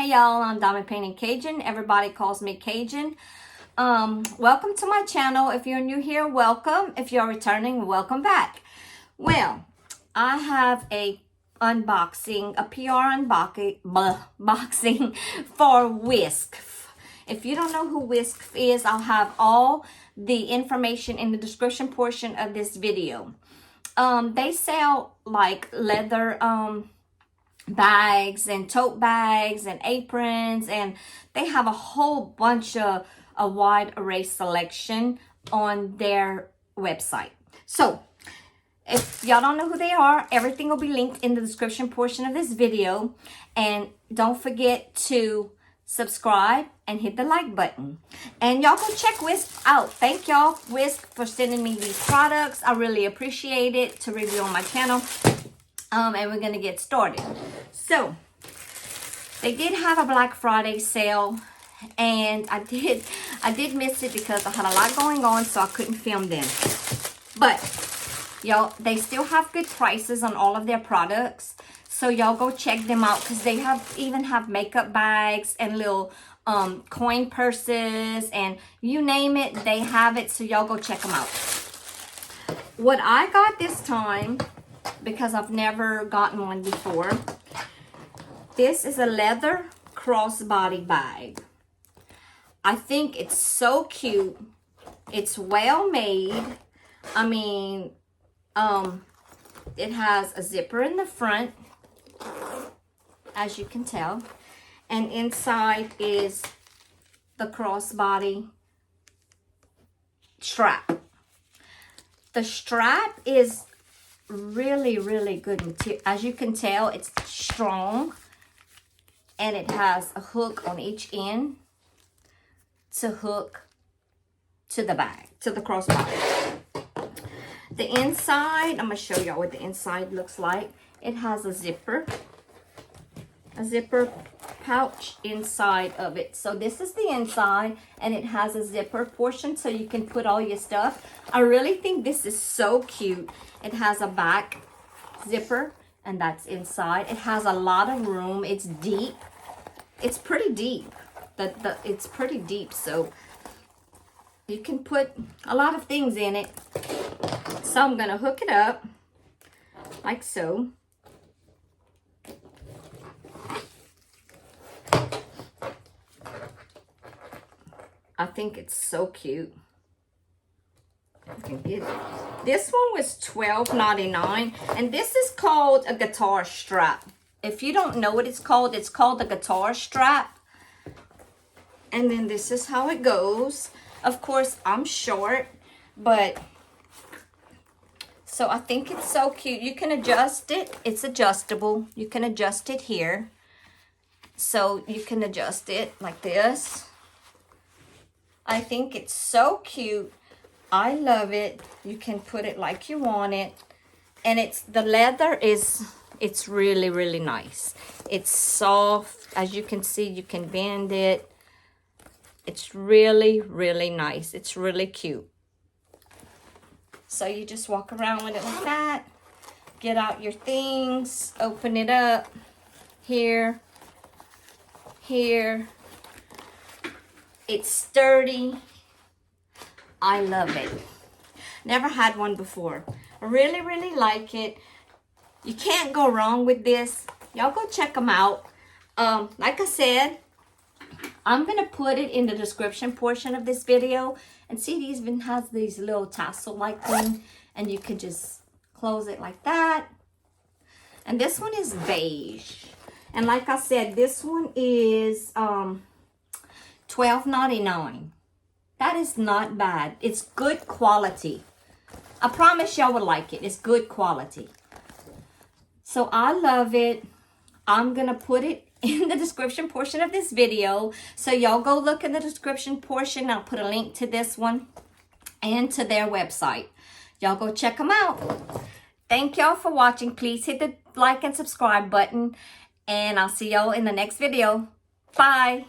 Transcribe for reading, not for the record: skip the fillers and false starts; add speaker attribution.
Speaker 1: Hey y'all, I'm Diamond Painting Cajun. Everybody calls me Cajun. Welcome to my channel. If you're new here, welcome. If you're returning, welcome back. Well, I have a unboxing, a PR unboxing for Wiskf. If you don't know who Wiskf is, I'll have all the information in the description portion of this video. They sell like leather bags and tote bags and aprons, and they have a whole bunch of a wide array selection on their website. So if y'all don't know who they are, everything will be linked in the description portion of this video. And don't forget to subscribe and hit the like button. And y'all go check Wiskf out. Thank y'all, Wiskf, for sending me these products. I really appreciate it to review on my channel. And we're going to get started. So, they did have a Black Friday sale, and I did miss it because I had a lot going on, so I couldn't film then. But, y'all, they still have good prices on all of their products. So, y'all go check them out because they even have makeup bags and little coin purses, and you name it, they have it. So, y'all go check them out. What I got this time, because I've never gotten one before, this is a leather crossbody bag. I think it's so cute. It's well made. I mean, it has a zipper in the front, as you can tell, and inside is the crossbody strap. The strap is really good material. As you can tell, it's strong, and it has a hook on each end to hook to the bag, to the crossbody. The inside, I'm gonna show y'all what the inside looks like. It has a zipper pouch inside of it. So this is the inside, and it has a zipper portion so you can put all your stuff. I really think this is so cute. It has a back zipper, and that's inside. It has a lot of room. It's deep. It's pretty deep. It's pretty deep, so you can put a lot of things in it. So I'm gonna hook it up like so. I think it's so cute. I can get it. This one was $12.99, and this is called a guitar strap. If you don't know what it's called a guitar strap. And then this is how it goes. Of course, I'm short, but so I think it's so cute. You can adjust it. It's adjustable. You can adjust it here. So you can adjust it like this. I think it's so cute. I love it. You can put it like you want it. And the leather it's really nice. It's soft. As you can see, you can bend it. It's really nice. It's really cute. So you just walk around with it like that. Get out your things. Open it up. Here. It's sturdy. I love it. Never had one before. I really like it. You can't go wrong with this. Y'all go check them out. Like I said, I'm gonna put it in the description portion of this video. And see, it even has these little tassel like thing, and you can just close it like that. And this one is beige. And like I said, this one is $12.99. That is not bad. It's good quality. I promise y'all would like it. It's good quality. So I love it. I'm going to put it in the description portion of this video. So y'all go look in the description portion. I'll put a link to this one and to their website. Y'all go check them out. Thank y'all for watching. Please hit the like and subscribe button. And I'll see y'all in the next video. Bye.